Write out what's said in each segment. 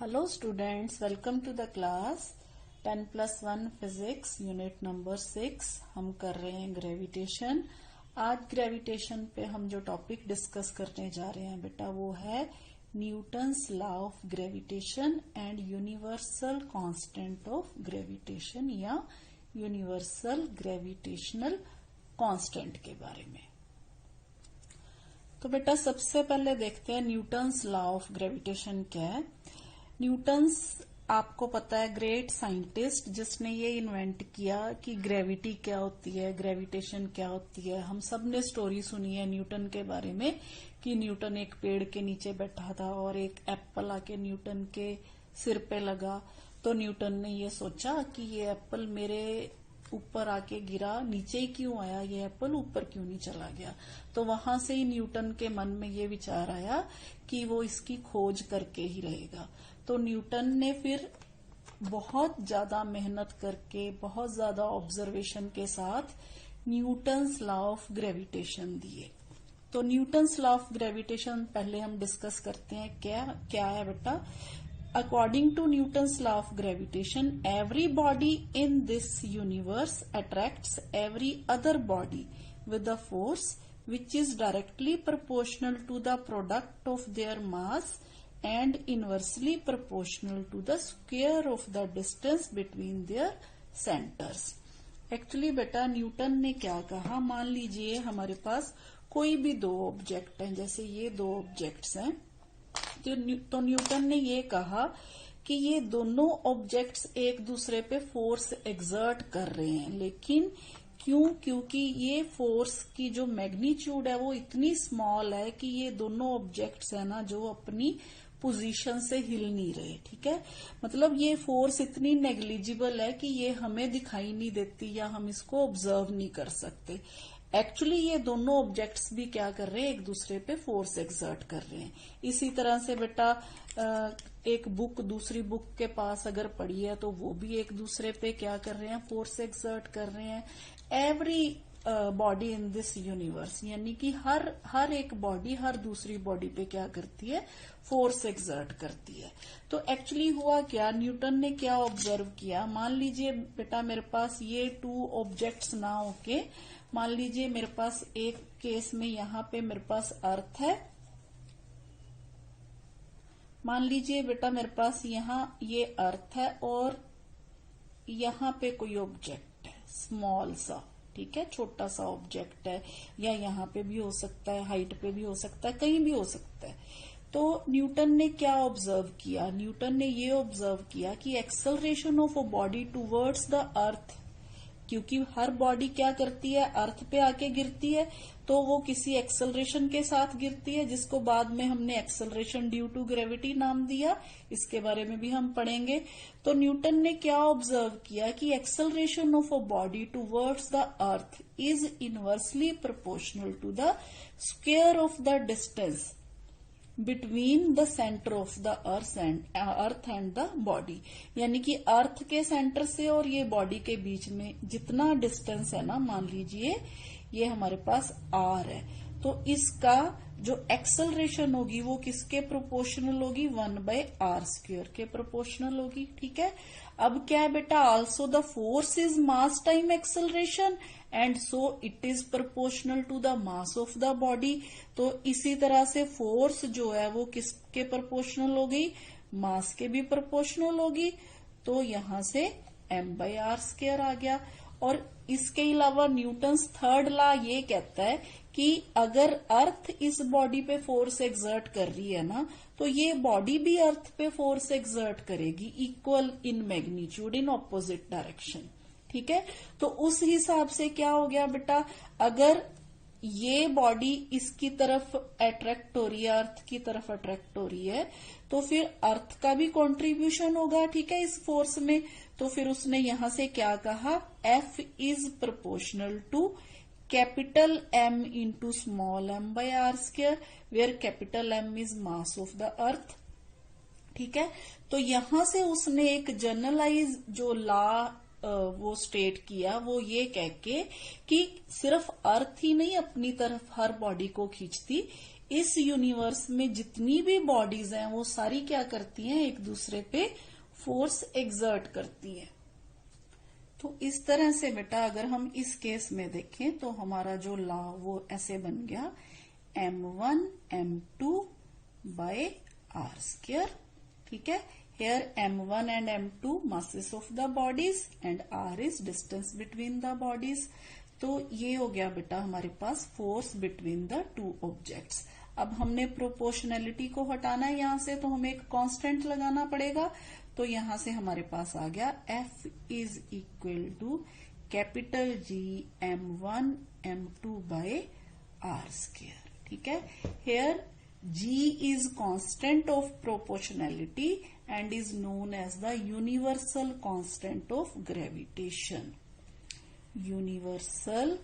Hello students, welcome to the class 10+1 physics unit number 6। हम कर रहे हैं ग्रेविटेशन। आज ग्रेविटेशन पे हम जो टॉपिक डिस्कस करने जा रहे हैं बेटा वो है Newton's law of gravitation and universal constant of gravitation या यूनिवर्सल ग्रेविटेशनल कांस्टेंट के बारे में। तो बेटा सबसे पहले देखते हैं न्यूटन्स लॉ ऑफ ग्रेविटेशन क्या है। न्यूटन्स आपको पता है ग्रेट साइंटिस्ट जिसने ये इन्वेंट किया कि ग्रेविटी क्या होती है, ग्रेविटेशन क्या होती है। हम सब ने स्टोरी सुनी है न्यूटन के बारे में कि न्यूटन एक पेड़ के नीचे बैठा था और एक एप्पल आके न्यूटन के सिर पे लगा। तो न्यूटन ने ये सोचा कि ये एप्पल मेरे ऊपर आके गिरा, नीचे ही क्यों आया, ये एप्पल ऊपर क्यों नहीं चला गया। तो वहां से ही न्यूटन के मन में ये विचार आया कि वो इसकी खोज करके ही रहेगा। तो न्यूटन ने फिर बहुत ज्यादा मेहनत करके, बहुत ज्यादा ऑब्जर्वेशन के साथ न्यूटन्स लॉ ऑफ ग्रेविटेशन दिए। तो न्यूटन्स लॉ ऑफ ग्रेविटेशन पहले हम डिस्कस करते हैं क्या है बेटा। According to Newton's law of gravitation, every body in this universe attracts every other body with a force which is directly proportional to the product of their mass and inversely proportional to the square of the distance between their centers. Actually बेटा Newton ने क्या कहा, मान लीजिए हमारे पास कोई भी दो ऑब्जेक्ट हैं, जैसे ये दो ऑब्जेक्ट्स हैं। तो न्यूटन ने ये कहा कि ये दोनों ऑब्जेक्ट्स एक दूसरे पे फोर्स एक्सर्ट कर रहे हैं, लेकिन क्योंकि ये फोर्स की जो मैग्नीट्यूड है वो इतनी स्मॉल है कि ये दोनों ऑब्जेक्ट्स है ना जो अपनी पोजीशन से हिल नहीं रहे। ठीक है, मतलब ये फोर्स इतनी नेग्लिजिबल है कि ये हमें दिखाई नहीं देती या हम इसको ऑब्जर्व नहीं कर सकते। एक्चुअली ये दोनों ऑब्जेक्ट्स भी क्या कर रहे हैं, एक दूसरे पे फोर्स एक्सर्ट कर रहे हैं। इसी तरह से बेटा एक बुक दूसरी बुक के पास अगर पड़ी है तो वो भी एक दूसरे पे क्या कर रहे हैं, फोर्स एक्सर्ट कर रहे हैं। Every body in this universe, यानी कि हर एक बॉडी हर दूसरी बॉडी पे क्या करती है, फोर्स एक्सर्ट करती है। तो एक्चुअली हुआ क्या, न्यूटन ने क्या ऑब्जर्व किया। मान लीजिए बेटा मेरे पास ये टू ऑब्जेक्ट्स ना होके, मान लीजिए मेरे पास एक केस में यहां पे मेरे पास अर्थ है। मान लीजिए बेटा मेरे पास यहां ये अर्थ है और यहां पे कोई ऑब्जेक्ट है स्मॉल सा, ठीक है, छोटा सा ऑब्जेक्ट है, या यहाँ पे भी हो सकता है, हाइट पे भी हो सकता है, कहीं भी हो सकता है। तो न्यूटन ने क्या ऑब्जर्व किया, न्यूटन ने ये ऑब्जर्व किया कि acceleration of a body towards the अर्थ, क्योंकि हर बॉडी क्या करती है, अर्थ पे आके गिरती है, तो वो किसी एक्सेलरेशन के साथ गिरती है जिसको बाद में हमने एक्सेलरेशन ड्यू टू ग्रेविटी नाम दिया। इसके बारे में भी हम पढ़ेंगे। तो न्यूटन ने क्या ऑब्जर्व किया कि acceleration of a body towards the earth is inversely proportional to the square of the distance between the centre of the earth and the body, यानी कि अर्थ के सेंटर से और ये बॉडी के बीच में जितना डिस्टेंस है ना, मान लीजिए ये हमारे पास r है, तो इसका जो एक्सेलरेशन होगी वो किसके प्रोपोर्शनल होगी, 1/r² के प्रोपोर्शनल होगी। ठीक है, अब क्या है बेटा, also the force is mass time acceleration and so it is proportional to the mass of the body. तो इसी तरह से फोर्स जो है वो किसके प्रोपोर्शनल होगी, मास के भी प्रोपोर्शनल होगी। तो यहां से m/r² आ गया। और इसके अलावा न्यूटन्स थर्ड लॉ ये कहता है कि अगर अर्थ इस बॉडी पे फोर्स एक्सर्ट कर रही है ना, तो ये बॉडी भी अर्थ पे फोर्स एक्सर्ट करेगी, equal in magnitude in opposite direction. ठीक है, तो उस हिसाब से क्या हो गया बेटा, अगर ये बॉडी इसकी तरफ अट्रैक्ट हो रही है, अर्थ की तरफ अट्रैक्ट हो रही है, तो फिर अर्थ का भी कंट्रीब्यूशन होगा, ठीक है, इस फोर्स में। तो फिर उसने यहां से क्या कहा, F is proportional to capital M into small m/r², where capital M is mass of the earth. ठीक है, तो यहां से उसने एक जनरलाइज जो लॉ वो स्टेट किया, वो ये कह के कि सिर्फ अर्थ ही नहीं अपनी तरफ हर बॉडी को खींचती, इस यूनिवर्स में जितनी भी बॉडीज हैं वो सारी क्या करती हैं, एक दूसरे पे फोर्स एक्सर्ट करती हैं। तो इस तरह से बेटा अगर हम इस केस में देखें तो हमारा जो लॉ वो ऐसे बन गया m1 m2 by r square। ठीक है, here m1 and m2 masses of the bodies and r is distance between the bodies। तो ये हो गया बेटा हमारे पास force between the two objects. अब हमने प्रोपोर्शनैलिटी को हटाना है यहां से, तो हमें एक कांस्टेंट लगाना पड़ेगा। तो यहां से हमारे पास आ गया F is equal to capital G m1 m2 by r square। ठीक है, here G is constant of proportionality and is known as the universal constant of gravitation। Universal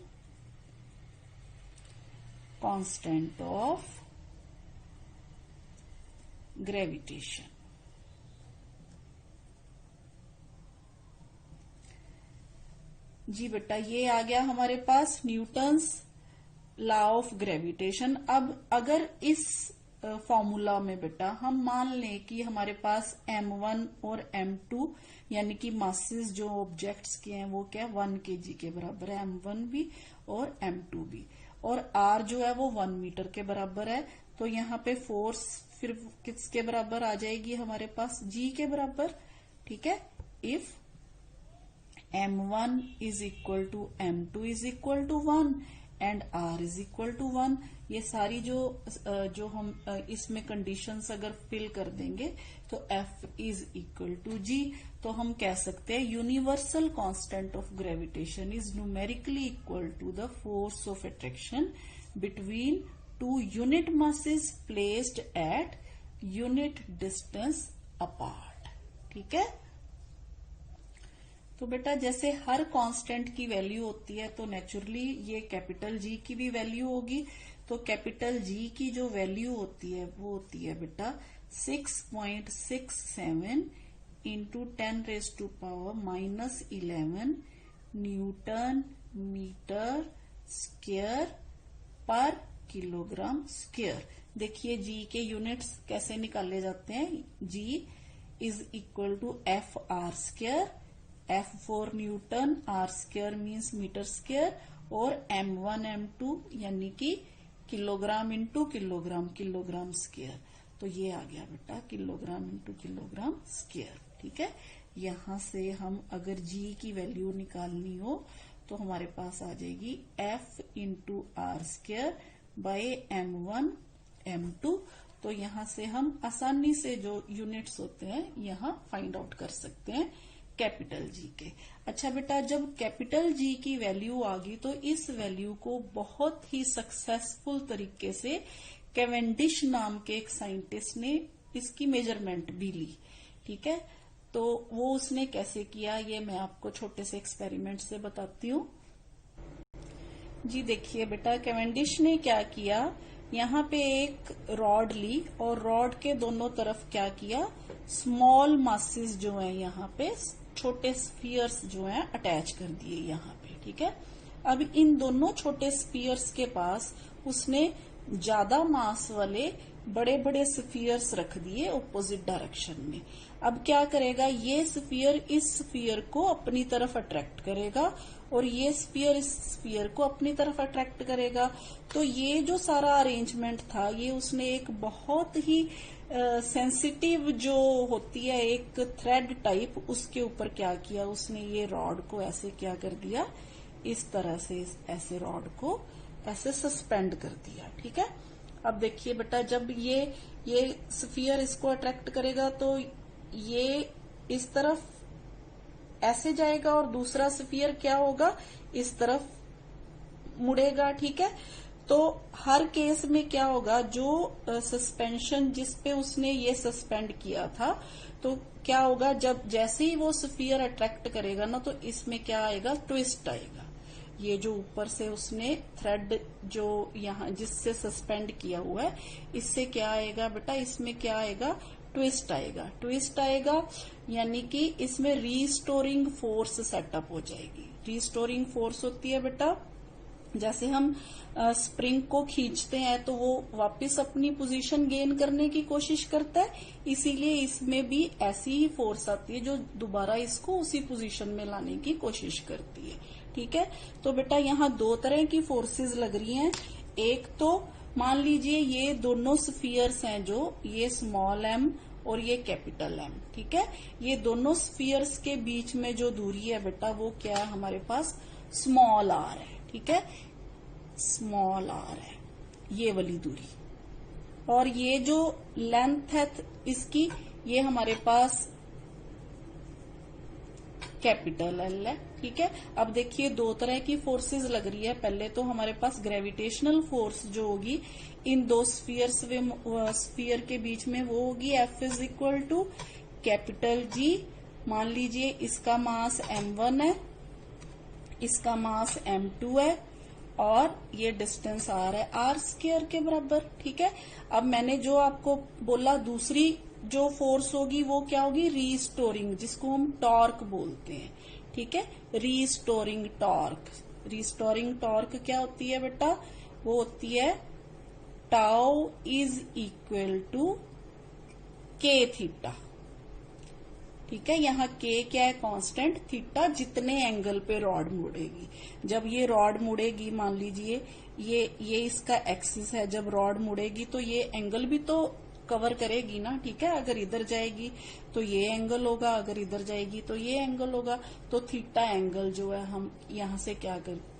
constant of gravitation। जी बेटा ये आ गया हमारे पास न्यूटन्स लॉ ऑफ ग्रेविटेशन। अब अगर इस formula में बेटा हम मान लें कि हमारे पास m1 और m2 यानी कि मासेस जो ऑब्जेक्ट्स के हैं वो क्या 1 kg के बराबर है, m1 भी और m2 भी, और r जो है वो 1 मीटर के बराबर है। तो यहाँ पे फोर्स फिर किसके बराबर आ जाएगी हमारे पास, g के बराबर। ठीक है, if m1 is equal to m2 is equal to 1 and r is equal to 1, ये सारी जो हम इसमें कंडीशंस अगर फिल कर देंगे तो F is equal to G। तो हम कह सकते हैं universal constant of gravitation is numerically equal to the force of attraction between two unit masses placed at unit distance apart. ठीक है, तो बेटा जैसे हर कांस्टेंट की वैल्यू होती है तो नेचुरली ये कैपिटल जी की भी वैल्यू होगी। तो कैपिटल जी की जो वैल्यू होती है वो होती है बेटा 6.67 इंटू 10⁻⁻11 न्यूटन मीटर स्क्वायर पर किलोग्राम स्क्वायर। देखिए जी के यूनिट्स कैसे निकाले जाते हैं, G is equal to F R square, F for newton, R square means metre square, और M1 M2 यानी कि kilogram into kilogram, kilogram square. तो ये आ गया बेटा किलोग्राम इंटू किलोग्राम स्क्वायर। ठीक है, यहां से हम अगर G की वैल्यू निकालनी हो तो हमारे पास आ जाएगी F into r square by M1 M2। तो यहां से हम आसानी से जो यूनिट्स होते हैं यहां फाइंड आउट कर सकते हैं कैपिटल जी के। अच्छा बेटा जब कैपिटल जी की वैल्यू आ गई तो इस वैल्यू को बहुत ही सक्सेसफुल तरीके से कैवेंडिश नाम के एक साइंटिस्ट ने इसकी मेजरमेंट भी ली। ठीक है, तो वो उसने कैसे किया ये मैं आपको छोटे से एक्सपेरिमेंट से बताती हूँ। जी देखिए बेटा कैवेंडिश ने क्या किया, यहाँ पे एक रॉड ली और रॉड के दोनों तरफ क्या किया, स्मॉल मासेस जो है यहाँ पे छोटे स्फीयर्स जो हैं अटैच कर दिए यहाँ पे। ठीक है, अब इन दोनों छोटे स्फीयर्स के पास उसने ज्यादा मास वाले बड़े बड़े स्फीयर्स रख दिए ऑपोजिट डायरेक्शन में। अब क्या करेगा, ये स्फीयर इस स्फीयर को अपनी तरफ अट्रैक्ट करेगा और ये स्फीयर इस स्फीयर को अपनी तरफ अट्रैक्ट करेगा। तो ये जो सारा अरेंजमेंट था ये उसने एक बहुत ही सेंसिटिव जो होती है एक थ्रेड टाइप उसके ऊपर क्या किया, उसने ये रॉड को ऐसे क्या कर दिया, इस तरह से ऐसे रॉड को ऐसे सस्पेंड कर दिया। ठीक है, अब देखिए बेटा जब ये स्फीयर इसको अट्रैक्ट करेगा तो ये इस तरफ ऐसे जाएगा और दूसरा स्फीयर क्या होगा, इस तरफ मुड़ेगा। ठीक है, तो हर केस में क्या होगा, जो सस्पेंशन जिस पे उसने ये सस्पेंड किया था तो क्या होगा, जब जैसे ही वो स्फीयर अट्रैक्ट करेगा ना तो इसमें क्या आएगा, ट्विस्ट आएगा। ये जो ऊपर से उसने थ्रेड जो यहाँ जिससे सस्पेंड किया हुआ है इससे क्या आएगा बेटा, इसमें क्या आएगा, ट्विस्ट आएगा। ट्विस्ट आएगा यानी कि इसमें रीस्टोरिंग फोर्स सेटअप हो जाएगी। रीस्टोरिंग फोर्स होती है बेटा जैसे हम स्प्रिंग को खींचते हैं तो वो वापस अपनी पोजीशन गेन करने की कोशिश करता है, इसीलिए इसमें भी ऐसी ही फोर्स आती है जो दोबारा इसको उसी पोजीशन में लाने की कोशिश करती है। ठीक है, तो बेटा यहाँ दो तरह की फोर्सेस लग रही हैं। एक तो मान लीजिए ये दोनों स्फीयर्स हैं, जो ये स्मॉल एम और ये कैपिटल एम। ठीक है, ये दोनों स्फीयर्स के बीच में जो दूरी है बेटा वो क्या है हमारे पास, स्मॉल आर है। ठीक है, स्मॉल आर है ये वाली दूरी, और ये जो लेंथ है इसकी, ये हमारे पास कैपिटल एल है। ठीक है, अब देखिए दो तरह की फोर्सेस लग रही है। पहले तो हमारे पास ग्रेविटेशनल फोर्स जो होगी इन दो स्फीयर के बीच में, वो होगी F is equal to capital G। मान लीजिए इसका मास m1 है, इसका मास m2 है, और ये डिस्टेंस r है r स्क्वायर के बराबर। ठीक है, अब मैंने जो आपको बोला दूसरी जो फोर्स होगी वो क्या होगी, रीस्टोरिंग, जिसको हम टॉर्क बोलते हैं। ठीक है, रीस्टोरिंग टॉर्क। रीस्टोरिंग टॉर्क क्या होती है बेटा, वो होती है tau is equal to k theta. ठीक है, यहाँ के क्या है, कांस्टेंट, थीटा जितने एंगल पे रॉड मुड़ेगी। जब ये रॉड मुड़ेगी, मान लीजिए ये इसका एक्सिस है, जब रॉड मुड़ेगी तो ये एंगल भी तो कवर करेगी ना। ठीक है, अगर इधर जाएगी तो ये एंगल होगा, अगर इधर जाएगी तो ये एंगल होगा। तो थीटा एंगल जो है हम यहाँ से क्या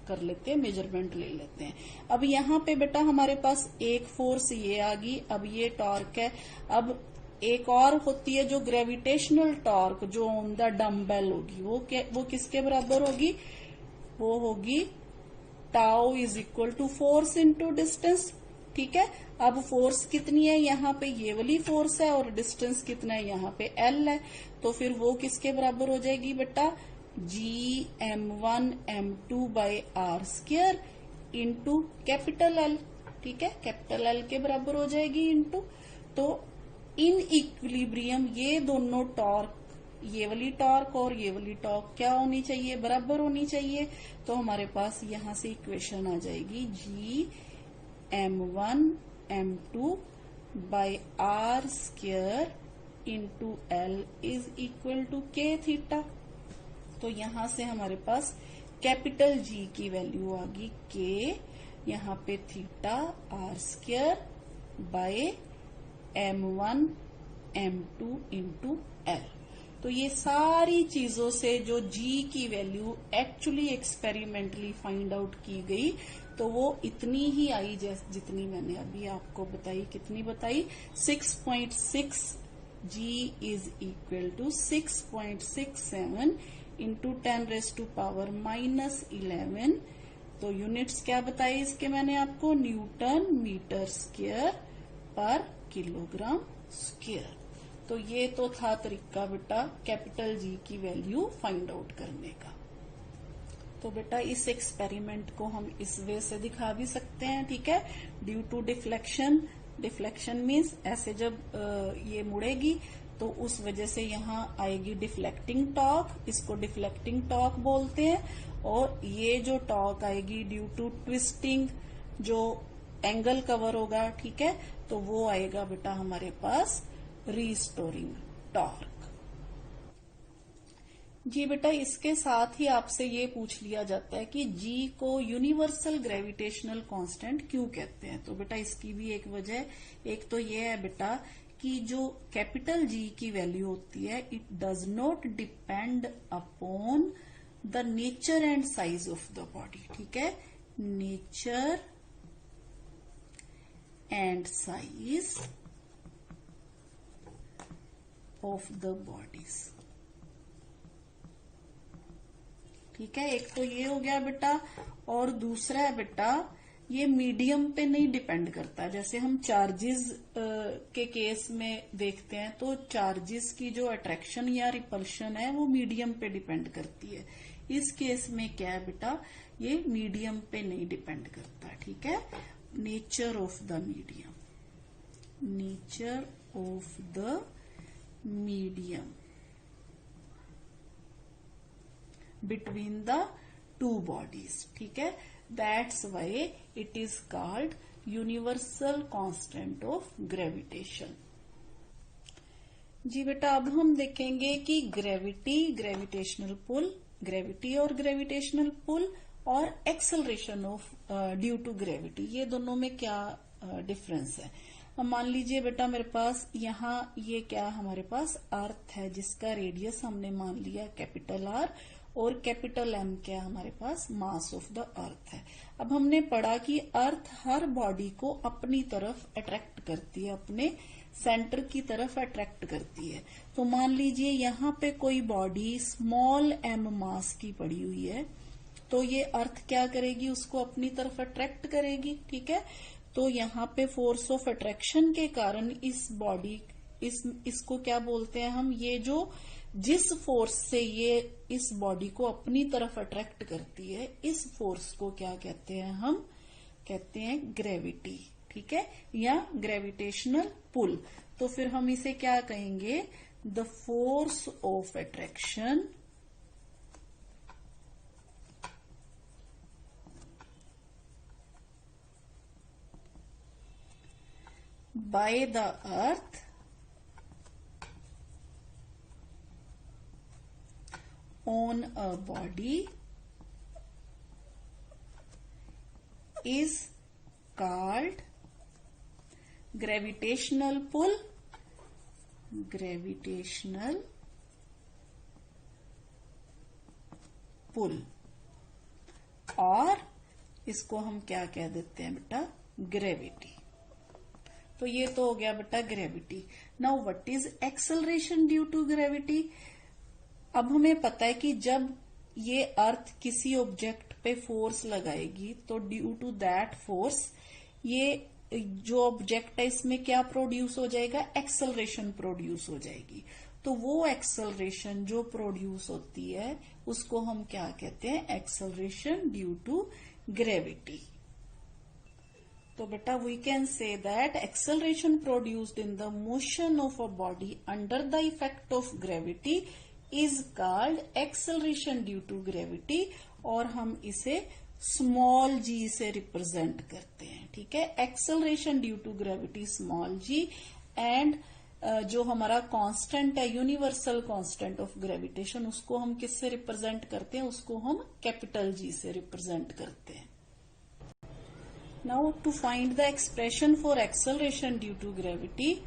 कर लेते हैं, मेजरमेंट ले लेते हैं। अब यहाँ पे बेटा हमारे पास एक फोर्स ये आ गई, अब ये टॉर्क है। अब एक और होती है जो ग्रेविटेशनल टॉर्क, जो ऑन द डम्बेल होगी, वो किसके बराबर होगी, वो होगी tau is equal to force into distance. ठीक है, अब फोर्स कितनी है, यहाँ पे ये वाली फोर्स है, और डिस्टेंस कितना है, यहाँ पे L है। तो फिर वो किसके बराबर हो जाएगी बेटा, Gm1m2 by are square into capital L। ठीक है, कैपिटल L के बराबर हो जाएगी इंटू। तो इन इक्विलिब्रियम ये दोनों टॉर्क, ये वाली टॉर्क और ये वाली टॉर्क क्या होनी चाहिए, बराबर होनी चाहिए। तो हमारे पास यहाँ से इक्वेशन आ जाएगी Gm1m2 by are square into L is equal to k theta. तो यहाँ से हमारे पास कैपिटल G की वैल्यू आ गई के, यहाँ पे theta r square by m1 m2 into L। तो ये सारी चीजों से जो G की value actually experimentally find out की गई, तो वो इतनी ही आई जितनी मैंने अभी आपको बताई। कितनी बताई, 6.6। G is equal to 6.67 into 10⁻⁻11। तो यूनिट्स क्या बताई इसके मैंने आपको, न्यूटन मीटर स्क्वायर पर किलोग्राम स्क्वायर। तो ये तो था तरीका बेटा कैपिटल G की वैल्यू फाइंड आउट करने का। तो बेटा इस एक्सपेरिमेंट को हम इस वे से दिखा भी सकते हैं। ठीक है, due to deflection, deflection means ऐसे जब ये मुड़ेगी तो उस वजह से यहाँ आएगी डिफ्लेक्टिंग टॉर्क, इसको डिफ्लेक्टिंग टॉर्क बोलते हैं। और ये जो टॉर्क आएगी ड्यू टू ट्विस्टिंग, जो एंगल कवर होगा, ठीक है, तो वो आएगा बेटा हमारे पास रीस्टोरिंग टॉर्क। जी बेटा, इसके साथ ही आपसे ये पूछ लिया जाता है कि G को यूनिवर्सल ग्रेविटेशनल कांस्टेंट क्यों कहते हैं। तो बेटा इसकी भी एक वजह, एक तो ये है बेटा कि जो कैपिटल G की वैल्यू होती है, it does not depend upon the nature and size of the body. ठीक है, nature and size of the bodies. ठीक है, एक तो ये हो गया बेटा, और दूसरा है बेटा ये मीडियम पे नहीं डिपेंड करता। जैसे हम चार्जेस के केस में देखते हैं तो चार्जेस की जो अट्रैक्शन या रिपल्शन है वो मीडियम पे डिपेंड करती है। इस केस में क्या है बेटा, ये मीडियम पे नहीं डिपेंड करता। ठीक है, nature of the medium, nature of the medium between the two bodies. ठीक है, that's why it is called universal constant of gravitation. जी बेटा, अब हम देखेंगे कि ग्रेविटी, ग्रेविटेशनल पुल, ग्रेविटी और ग्रेविटेशनल पुल और acceleration of due to gravity, ये दोनों में क्या डिफरेंस है। अब मान लीजिए बेटा मेरे पास यहाँ ये क्या हमारे पास अर्थ है जिसका रेडियस हमने मान लिया कैपिटल आर और कैपिटल एम क्या हमारे पास मास ऑफ द अर्थ है। अब हमने पढ़ा कि अर्थ हर बॉडी को अपनी तरफ अट्रैक्ट करती है, अपने सेंटर की तरफ अट्रैक्ट करती है। तो मान लीजिए यहाँ पे कोई बॉडी स्मॉल एम मास की पड़ी हुई है, तो ये अर्थ क्या करेगी, उसको अपनी तरफ अट्रैक्ट करेगी। ठीक है, तो यहाँ पे फोर्स ऑफ अट्रैक्शन के कारण इस बॉडी इसको क्या बोलते हैं हम, ये जो जिस फोर्स से ये इस बॉडी को अपनी तरफ अट्रैक्ट करती है, इस फोर्स को क्या कहते हैं, हम कहते हैं ग्रेविटी। ठीक है, या ग्रेविटेशनल पुल। तो फिर हम इसे क्या कहेंगे, the force of attraction by the earth on a body is called gravitational pull, gravitational pull, और इसको हम क्या कह देते हैं बेटा, ग्रेविटी। तो ये तो हो गया बेटा gravity. Now what is acceleration due to gravity. अब हमें पता है कि जब ये अर्थ किसी ऑब्जेक्ट पे फोर्स लगाएगी तो ड्यू टू दैट फोर्स ये जो ऑब्जेक्ट है इसमें क्या प्रोड्यूस हो जाएगा, एक्सेलरेशन प्रोड्यूस हो जाएगी। तो वो एक्सेलरेशन जो प्रोड्यूस होती है उसको हम क्या कहते हैं, एक्सेलरेशन ड्यू टू ग्रेविटी। तो बेटा we can say that acceleration produced in the motion of a body under the effect of gravity is called acceleration due to gravity, और हम इसे स्मॉल जी से रिप्रेजेंट करते हैं। ठीक है, acceleration due to gravity small g, and जो हमारा कांस्टेंट है यूनिवर्सल कांस्टेंट ऑफ ग्रेविटेशन उसको हम किससे रिप्रेजेंट करते हैं, उसको हम कैपिटल जी से रिप्रेजेंट करते हैं। Now to find the expression for acceleration due to gravity,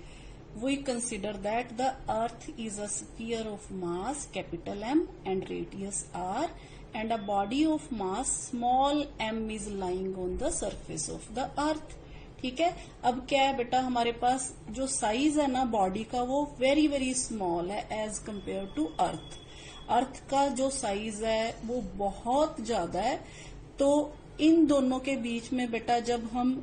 we consider that the earth is a sphere of mass capital M and radius r, and a body of mass small m is lying on the surface of the earth. ठीक है, अब क्या है बेटा, हमारे पास जो size है ना बॉडी का वो वेरी वेरी स्मॉल है एज कंपेयर टू अर्थ। अर्थ का जो साइज है वो बहुत ज्यादा है। तो इन दोनों के बीच में बेटा जब हम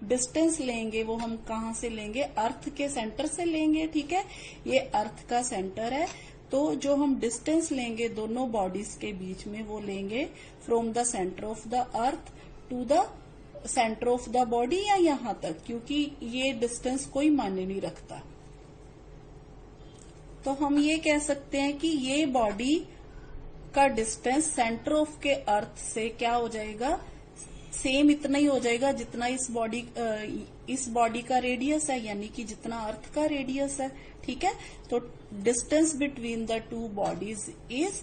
डिस्टेंस लेंगे वो हम कहाँ से लेंगे, अर्थ के सेंटर से लेंगे। ठीक है, ये अर्थ का सेंटर है, तो जो हम डिस्टेंस लेंगे दोनों बॉडीज के बीच में वो लेंगे from the centre of the earth to the centre of the body, या यहाँ तक, क्योंकि ये डिस्टेंस कोई मायने नहीं रखता। तो हम ये कह सकते हैं कि ये बॉडी का डिस्टेंस सेंटर ऑफ के अर्थ से क्या हो जाएगा, सेम इतना ही हो जाएगा जितना इस बॉडी का रेडियस है, यानी कि जितना अर्थ का रेडियस है। ठीक है, तो distance between the two bodies is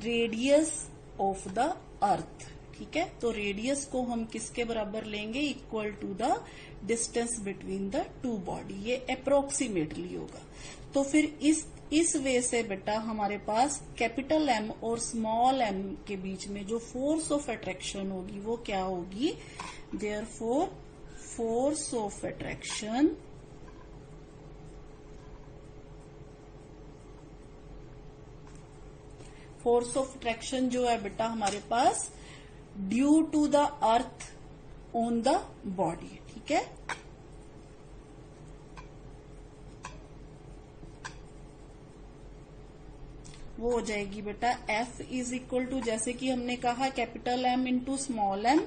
radius of the earth. ठीक है, तो रेडियस को हम किसके बराबर लेंगे, equal to the distance between the two body, ये अप्रोक्सीमेटली होगा। तो फिर इस वे से बेटा हमारे पास कैपिटल एम और स्मॉल एम के बीच में जो फोर्स ऑफ अट्रैक्शन होगी वो क्या होगी, देयरफॉर फोर्स ऑफ अट्रैक्शन जो है बेटा हमारे पास due to the earth on the body. ठीक है, वो हो जाएगी बेटा F इज इक्वल टू, जैसे कि हमने कहा capital M into small m,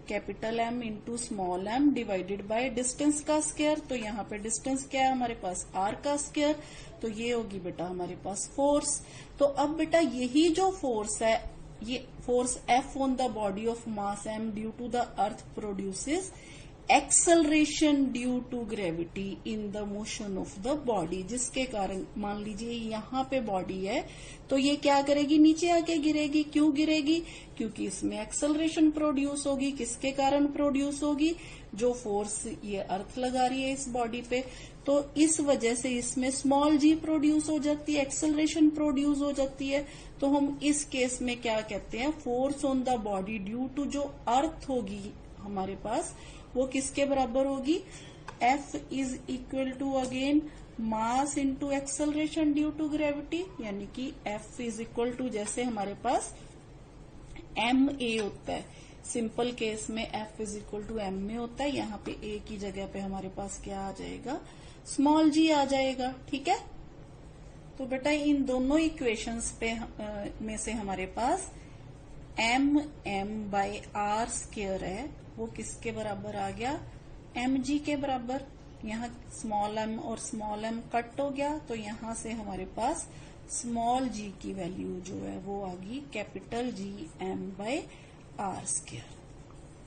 capital M into small m divided by distance का स्क्वायर। तो यहाँ पे डिस्टेंस क्या है हमारे पास, R का स्क्वायर, तो ये होगी बेटा हमारे पास फोर्स। तो अब बेटा यही जो फोर्स है ये force F on the body of mass m due to the earth produces acceleration due to gravity in the motion of the body, जिसके कारण मान लीजिए यहाँ पे बॉडी है तो ये क्या करेगी, नीचे आके गिरेगी। क्यों गिरेगी? क्योंकि इसमें एक्सेलरेशन प्रोड्यूस होगी। किसके कारण प्रोड्यूस होगी? जो फोर्स ये अर्थ लगा रही है इस बॉडी पे, तो इस वजह से इसमें स्मॉल g प्रोड्यूस हो जाती है, एक्सेलरेशन प्रोड्यूस हो जाती है। तो हम इस केस में क्या कहते हैं, force on the body due to जो अर्थ होगी हमारे पास वो किसके बराबर होगी, F is equal to again mass into acceleration due to gravity, यानी कि F इज इक्वल टू, जैसे हमारे पास ma होता है सिंपल केस में F is equal to m में होता है, यहाँ पे a की जगह पे हमारे पास क्या आ जाएगा, स्मॉल g आ जाएगा। ठीक है, तो बेटा इन दोनों इक्वेशंस पे में से हमारे पास m बाई आर स्क्वायर है, वो किसके बराबर आ गया, mg के बराबर। यहाँ स्मॉल m और स्मॉल m कट हो गया, तो यहाँ से हमारे पास स्मॉल g की वैल्यू जो है वो आ गई capital G m by are square.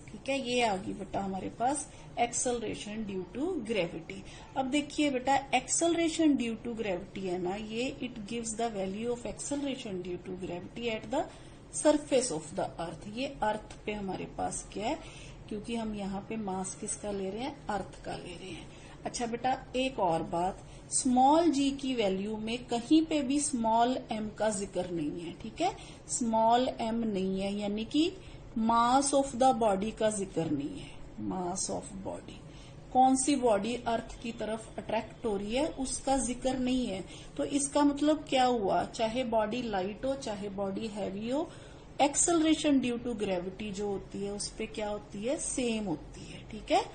ठीक है, ये आ गई बेटा हमारे पास एक्सेलरेशन ड्यू टू ग्रेविटी। अब देखिए बेटा, एक्सेलरेशन ड्यू टू ग्रेविटी है ना, ये it gives the value of acceleration due to gravity at the surface of the earth. ये अर्थ पे हमारे पास क्या है, क्योंकि हम यहाँ पे मास किसका ले रहे हैं, अर्थ का ले रहे हैं। अच्छा बेटा, एक और बात, स्मॉल g की वैल्यू में कहीं पे भी स्मॉल m का जिक्र नहीं है। ठीक है, स्मॉल m नहीं है, यानी कि मास ऑफ द बॉडी का जिक्र नहीं है। मास ऑफ बॉडी, कौन सी बॉडी अर्थ की तरफ अट्रैक्ट हो रही है उसका जिक्र नहीं है। तो इसका मतलब क्या हुआ, चाहे बॉडी लाइट हो चाहे बॉडी हैवी हो, एक्सेलरेशन ड्यू टू ग्रेविटी जो होती है उस पे क्या होती है, सेम होती है। ठीक है,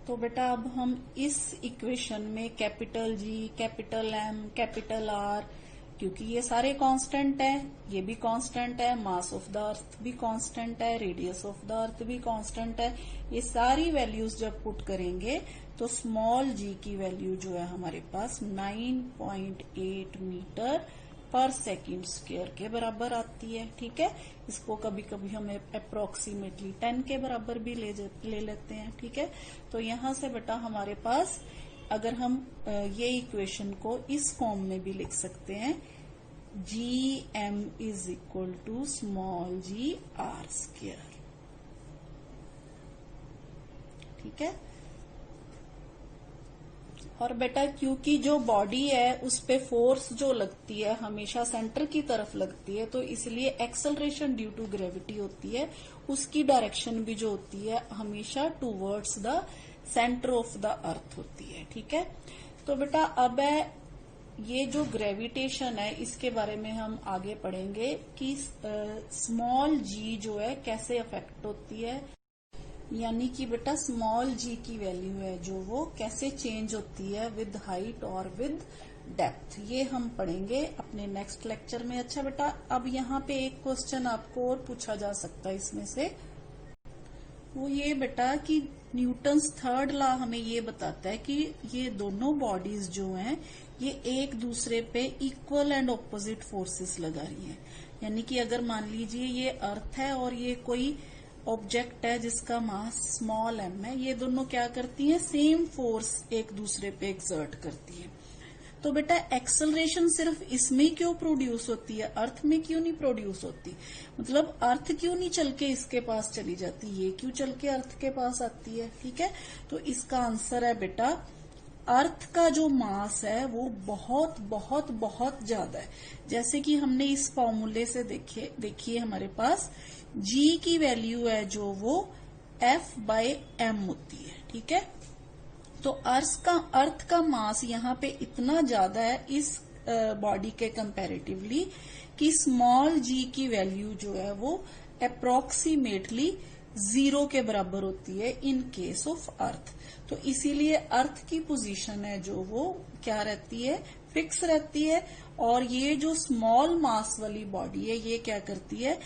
तो बेटा अब हम इस इक्वेशन में capital G, capital M, capital R, क्योंकि ये सारे कांस्टेंट है, ये भी कांस्टेंट है, मास ऑफ द अर्थ भी कांस्टेंट है, रेडियस ऑफ द अर्थ भी कांस्टेंट है, ये सारी वैल्यूज जब पुट करेंगे तो स्मॉल g की वैल्यू जो है हमारे पास 9.8 मीटर पर सेकंड स्क्वायर के बराबर आती है। ठीक है, इसको कभी कभी हम अप्रोक्सीमेटली 10 के बराबर भी ले लेते हैं। ठीक है, तो यहाँ से बेटा हमारे पास अगर हम ये इक्वेशन को इस फॉर्म में भी लिख सकते हैं, Gm is equal to small g r square. ठीक है, और बेटा क्योंकि जो बॉडी है उस पे फोर्स जो लगती है हमेशा सेंटर की तरफ लगती है, तो इसलिए एक्सेलरेशन ड्यू टू ग्रेविटी होती है, उसकी डायरेक्शन भी जो होती है हमेशा towards the centre of the अर्थ होती है। ठीक है, तो बेटा अब ये जो ग्रेविटेशन है इसके बारे में हम आगे पढ़ेंगे कि स्मॉल g जो है कैसे अफेक्ट होती है, यानी कि बेटा स्मॉल g की वैल्यू है जो वो कैसे चेंज होती है विद हाइट और विद डेप्थ, ये हम पढ़ेंगे अपने नेक्स्ट लेक्चर में। अच्छा बेटा, अब यहाँ पे एक क्वेश्चन आपको और पूछा जा सकता है इसमें से, वो ये बेटा कि न्यूटन्स थर्ड लॉ हमें ये बताता है कि ये दोनों बॉडीज जो हैं ये एक दूसरे पे इक्वल एंड ऑपोजिट फोर्सेस लगा रही हैं। यानी कि अगर मान लीजिए ये अर्थ है और ये कोई ऑब्जेक्ट है जिसका मास स्मॉल m है, ये दोनों क्या करती हैं, सेम फोर्स एक दूसरे पे एक्सर्ट करती है। तो बेटा एक्सेलरेशन सिर्फ इसमें क्यों प्रोड्यूस होती है, अर्थ में क्यों नहीं प्रोड्यूस होती, मतलब अर्थ क्यों नहीं चल के इसके पास चली जाती, ये क्यों चल के अर्थ के पास आती है। ठीक है, तो इसका आंसर है बेटा अर्थ का जो मास है वो बहुत बहुत बहुत ज्यादा है। जैसे कि हमने इस फॉर्मूले से देखिए हमारे पास g की वैल्यू है जो वो F बाय m होती है। ठीक है, तो अर्थ का मास यहाँ पे इतना ज्यादा है इस बॉडी के कंपैरेटिवली कि स्मॉल g की वैल्यू जो है वो अप्रोक्सीमेटली 0 के बराबर होती है इन केस ऑफ अर्थ। तो इसीलिए अर्थ की पोजीशन है जो वो क्या रहती है, फिक्स रहती है, और ये जो स्मॉल मास वाली बॉडी है ये क्या करती है,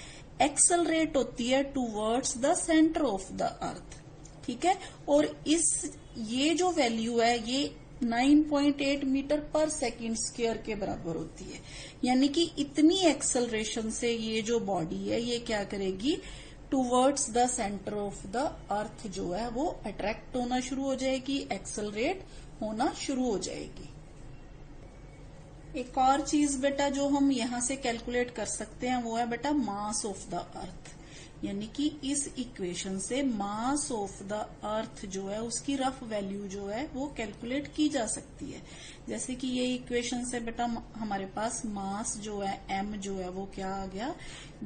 एक्सेलरेट होती है towards the centre of the earth. ठीक है, और ये जो वैल्यू है ये 9.8 मीटर पर सेकंड स्क्वायर के बराबर होती है। यानी कि इतनी एक्सेलरेशन से ये जो बॉडी है ये क्या करेगी, towards the centre of the अर्थ जो है वो अट्रैक्ट होना शुरू हो जाएगी, एक्सेलरेट होना शुरू हो जाएगी। एक और चीज बेटा जो हम यहां से कैलकुलेट कर सकते हैं वो है बेटा मास ऑफ द अर्थ। यानी कि इस इक्वेशन से मास ऑफ द अर्थ जो है उसकी रफ वैल्यू जो है वो कैलकुलेट की जा सकती है। जैसे कि ये इक्वेशन से बेटा हमारे पास मास जो है m जो है वो क्या आ गया,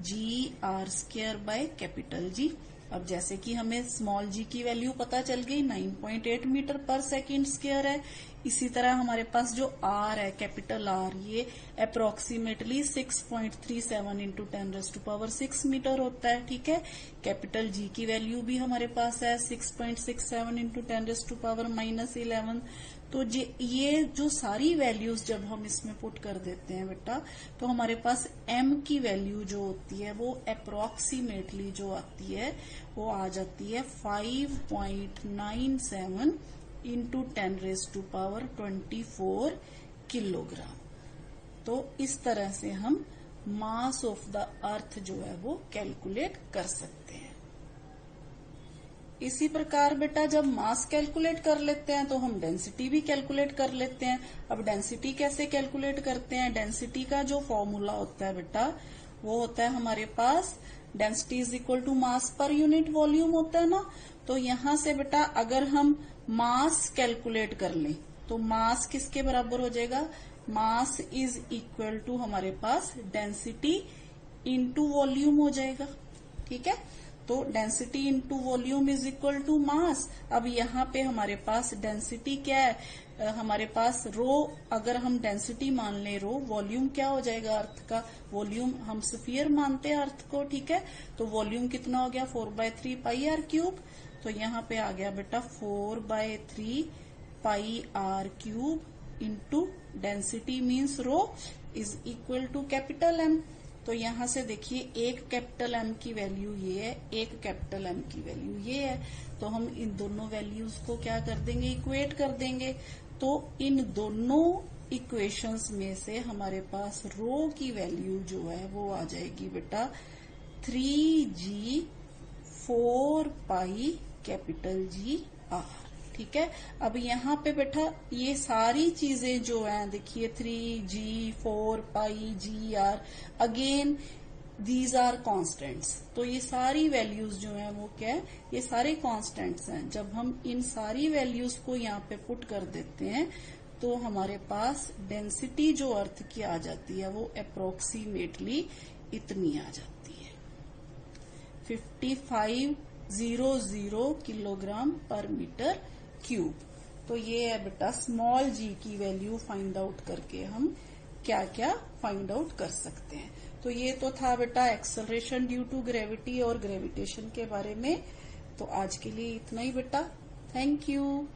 g(r²) G। अब जैसे कि हमें स्मॉल g की वैल्यू पता चल गई 9.8 मीटर पर सेकंड स्क्वायर है, इसी तरह हमारे पास जो r है कैपिटल R ये अप्रोक्सीमेटली 6.37 इंटू 10⁻⁶ मीटर होता है। ठीक है, कैपिटल G की वैल्यू भी हमारे पास है 6.67 इंटू 10⁻⁻11। तो ये जो सारी वैल्यूज जब हम इसमें पुट कर देते हैं बेटा तो हमारे पास m की वैल्यू जो होती है वो अप्रोक्सीमेटली जो आती है वो आ जाती है 5.97 इंटू 10⁻24 किलोग्राम। तो इस तरह से हम मास ऑफ द अर्थ जो है वो कैलकुलेट कर सकते हैं। इसी प्रकार बेटा जब मास कैलकुलेट कर लेते हैं तो हम डेंसिटी भी कैलकुलेट कर लेते हैं। अब डेंसिटी कैसे कैलकुलेट करते हैं, डेंसिटी का जो फॉर्मूला होता है बेटा वो होता है हमारे पास density is equal to mass per unit volume होता है ना। तो यहां से बेटा अगर हम मास कैलकुलेट कर लें तो मास किसके बराबर हो जाएगा, मास इज इक्वल टू हमारे पास डेंसिटी इंटू वॉल्यूम हो जाएगा। ठीक है, तो density into volume is equal to mass. अब यहाँ पे हमारे पास डेंसिटी क्या है, हमारे पास रो, अगर हम डेंसिटी मान ले रो, वॉल्यूम क्या हो जाएगा अर्थ का, वॉल्यूम हम स्फीयर मानते हैं अर्थ को। ठीक है, तो वॉल्यूम कितना हो गया 4/3 πr³। तो यहाँ पे आ गया बेटा 4/3 πr³ into density means rho is equal to capital M। तो यहां से देखिए एक कैपिटल M की वैल्यू ये है, एक कैपिटल M की वैल्यू ये है। तो हम इन दोनों वैल्यूज को क्या कर देंगे, इक्वेट कर देंगे। तो इन दोनों इक्वेशंस में से हमारे पास रो की वैल्यू जो है वो आ जाएगी बेटा 3g(4π)R। ठीक है, अब यहाँ पे बेटा ये सारी चीजें जो हैं देखिए 3g(4π)Gr, again these are constants. तो ये सारी वैल्यूज जो हैं वो क्या है, ये सारे कांस्टेंट्स हैं। जब हम इन सारी वैल्यूज को यहाँ पे पुट कर देते हैं तो हमारे पास डेंसिटी जो अर्थ की आ जाती है वो अप्रोक्सीमेटली इतनी आ जाती है 5500 किलोग्राम पर मीटर क्यूब। तो ये है बेटा स्मॉल g की वैल्यू फाइंड आउट करके हम क्या क्या फाइंड आउट कर सकते हैं। तो ये तो था बेटा एक्सेलरेशन ड्यू टू ग्रेविटी और ग्रेविटेशन के बारे में। तो आज के लिए इतना ही बेटा, थैंक यू।